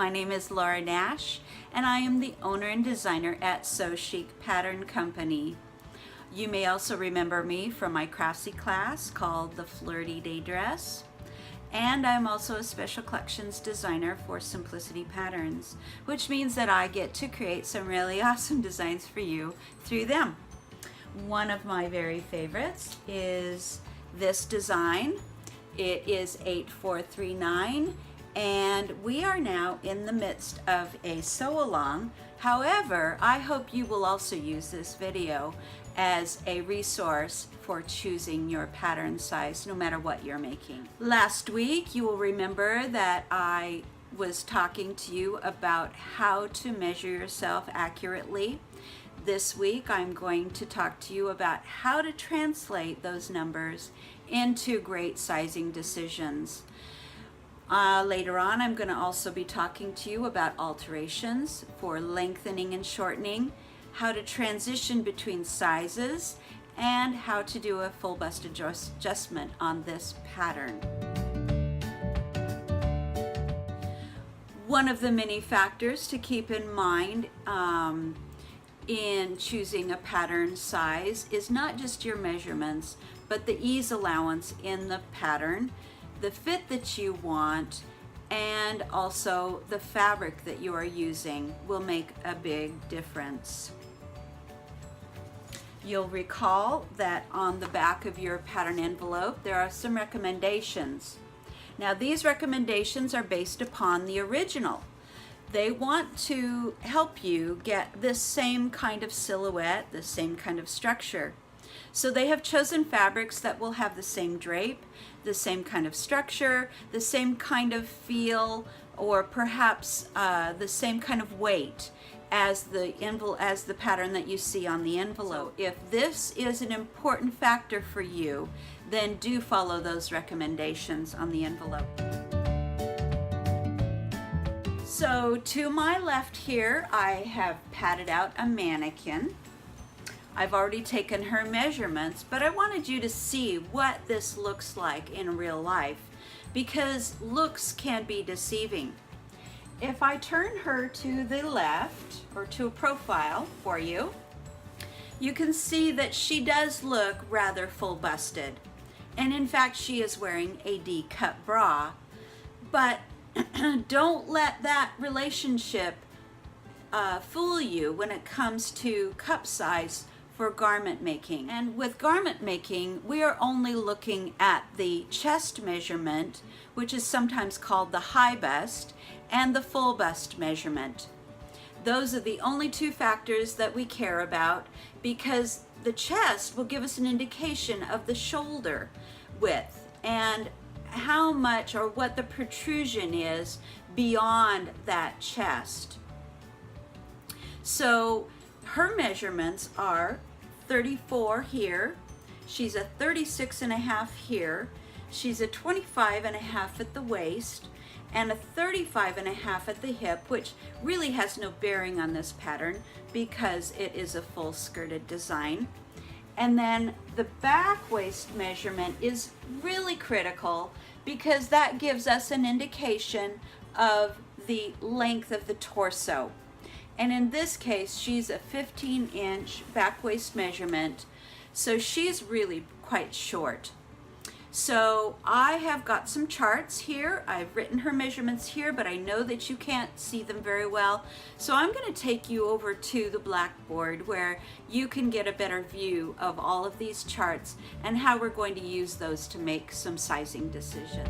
My name is Laura Nash, and I am the owner and designer at So Chic Pattern Company. You may also remember me from my craftsy class called the Flirty Day Dress. And I'm also a special collections designer for Simplicity Patterns, which means that I get to create some really awesome designs for you through them. One of my very favorites is this design. It is 8439, and we are now in the midst of a sew along. However, I hope you will also use this video as a resource for choosing your pattern size no matter what you're making. Last week, you will remember that I was talking to you about how to measure yourself accurately. This week, I'm going to talk to you about how to translate those numbers into great sizing decisions. Later on, I'm going to also be talking to you about alterations for lengthening and shortening, how to transition between sizes, and how to do a full bust adjustment on this pattern. One of the many factors to keep in mind in choosing a pattern size is not just your measurements, but the ease allowance in the pattern, the fit that you want, and also the fabric that you are using will make a big difference. You'll recall that on the back of your pattern envelope there are some recommendations. Now these recommendations are based upon the original. They want to help you get this same kind of silhouette, the same kind of structure. So they have chosen fabrics that will have the same drape, the same kind of structure, the same kind of feel, or perhaps the same kind of weight as the pattern that you see on the envelope. So if this is an important factor for you, then do follow those recommendations on the envelope. So to my left here, I have padded out a mannequin. I've already taken her measurements, but I wanted you to see what this looks like in real life, because looks can be deceiving. If I turn her to the left, or to a profile for you, you can see that she does look rather full busted. And in fact, she is wearing a D-cup bra, but don't let that relationship fool you when it comes to cup size for garment making. And with garment making, we are only looking at the chest measurement, which is sometimes called the high bust, and the full bust measurement. Those are the only two factors that we care about, because the chest will give us an indication of the shoulder width and how much or what the protrusion is beyond that chest. So her measurements are 34 here, she's a 36.5 here, she's a 25.5 at the waist, and a 35.5 at the hip, which really has no bearing on this pattern because it is a full skirted design. And then the back waist measurement is really critical because that gives us an indication of the length of the torso. And in this case, she's a 15-inch back waist measurement, so she's really quite short. So I have got some charts here. I've written her measurements here, but I know that you can't see them very well. So I'm going to take you over to the blackboard where you can get a better view of all of these charts and how we're going to use those to make some sizing decisions.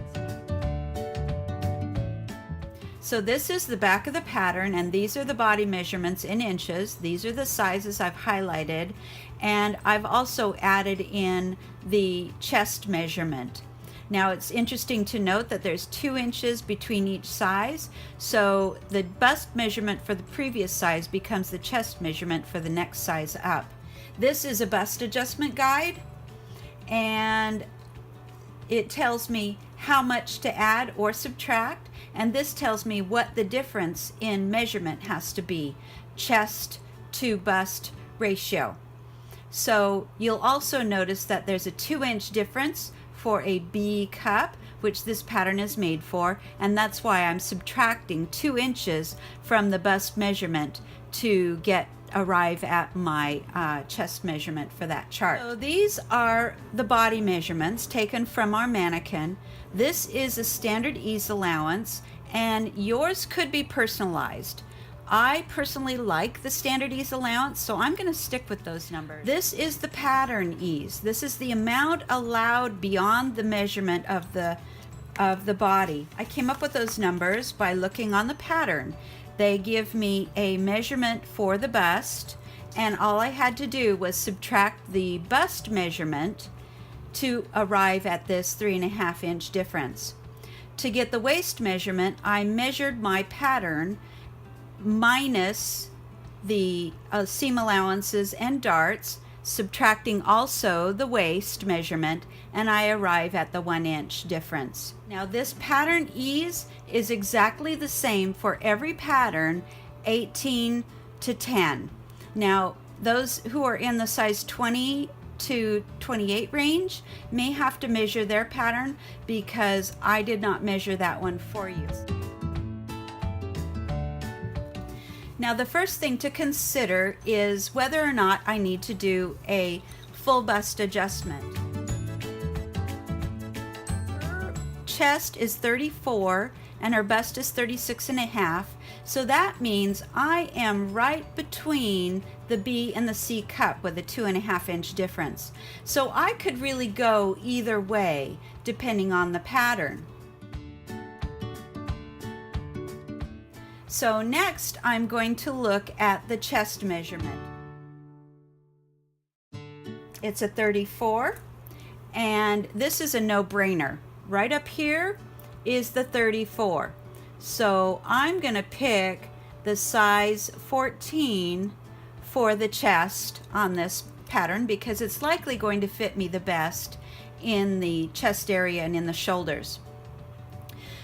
So this is the back of the pattern, and these are the body measurements in inches. These are the sizes I've highlighted, and I've also added in the chest measurement. Now it's interesting to note that there's 2 inches between each size, so the bust measurement for the previous size becomes the chest measurement for the next size up. This is a bust adjustment guide, and it tells me how much to add or subtract, and this tells me what the difference in measurement has to be, chest to bust ratio. So you'll also notice that there's a 2-inch difference for a B cup, which this pattern is made for, and that's why I'm subtracting 2 inches from the bust measurement to arrive at my chest measurement for that chart. So these are the body measurements taken from our mannequin. This is a standard ease allowance, and yours could be personalized. I personally like the standard ease allowance, so I'm going to stick with those numbers. This is the pattern ease. This is the amount allowed beyond the measurement of the body. I came up with those numbers by looking on the pattern. They give me a measurement for the bust, and all I had to do was subtract the bust measurement to arrive at this 3.5 inch difference. To get the waist measurement, I measured my pattern minus the seam allowances and darts, subtracting also the waist measurement, and I arrive at the 1 inch difference. Now this pattern ease is exactly the same for every pattern 18 to 10. Now those who are in the size 20 to 28 range may have to measure their pattern because I did not measure that one for you. Now the first thing to consider is whether or not I need to do a full bust adjustment. Her chest is 34 and her bust is 36.5, so that means I am right between the B and the C cup with a 2.5 inch difference. So I could really go either way depending on the pattern. So next I'm going to look at the chest measurement. It's a 34, and this is a no-brainer. Right up here is the 34. So I'm going to pick the size 14 for the chest on this pattern because it's likely going to fit me the best in the chest area and in the shoulders.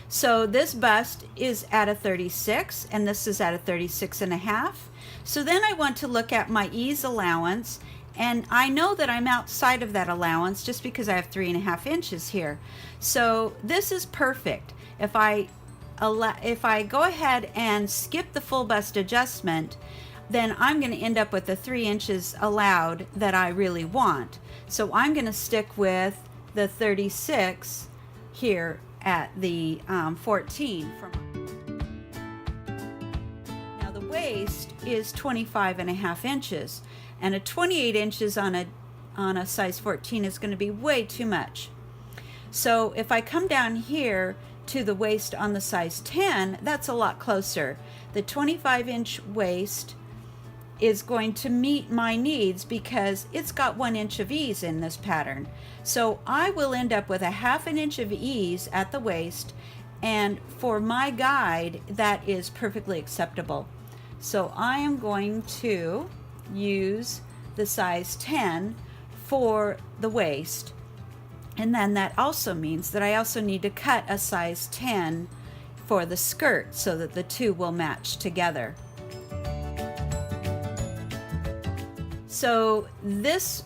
So this bust is at a 36 and this is at a 36.5. So then I want to look at my ease allowance, and I know that I'm outside of that allowance just because I have 3.5 inches here. So this is perfect. If I go ahead and skip the full bust adjustment, then I'm going to end up with the 3 inches allowed that I really want. So I'm going to stick with the 36 here at the 14. Now the waist is 25.5 inches, and a 28 inches on a size 14 is going to be way too much. So if I come down here to the waist on the size 10, that's a lot closer. The 25-inch waist is going to meet my needs because it's got 1 inch of ease in this pattern. So I will end up with a 1/2 inch of ease at the waist, and for my guide that is perfectly acceptable. So I am going to use the size 10 for the waist, and then that also means that I also need to cut a size 10 for the skirt so that the two will match together. So this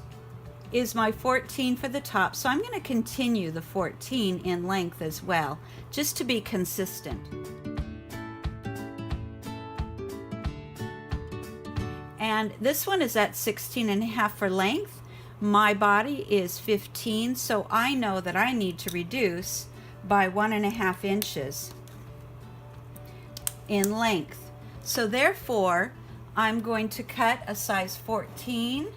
is my 14 for the top, so I'm going to continue the 14 in length as well, just to be consistent. And this one is at 16.5 for length. My body is 15, so I know that I need to reduce by 1.5 inches in length. So therefore, I'm going to cut a size 14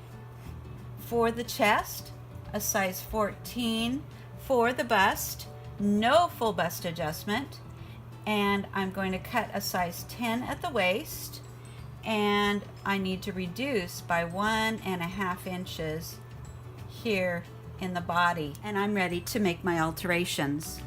for the chest, a size 14 for the bust, no full bust adjustment, and I'm going to cut a size 10 at the waist, and I need to reduce by 1.5 inches here in the body, and I'm ready to make my alterations.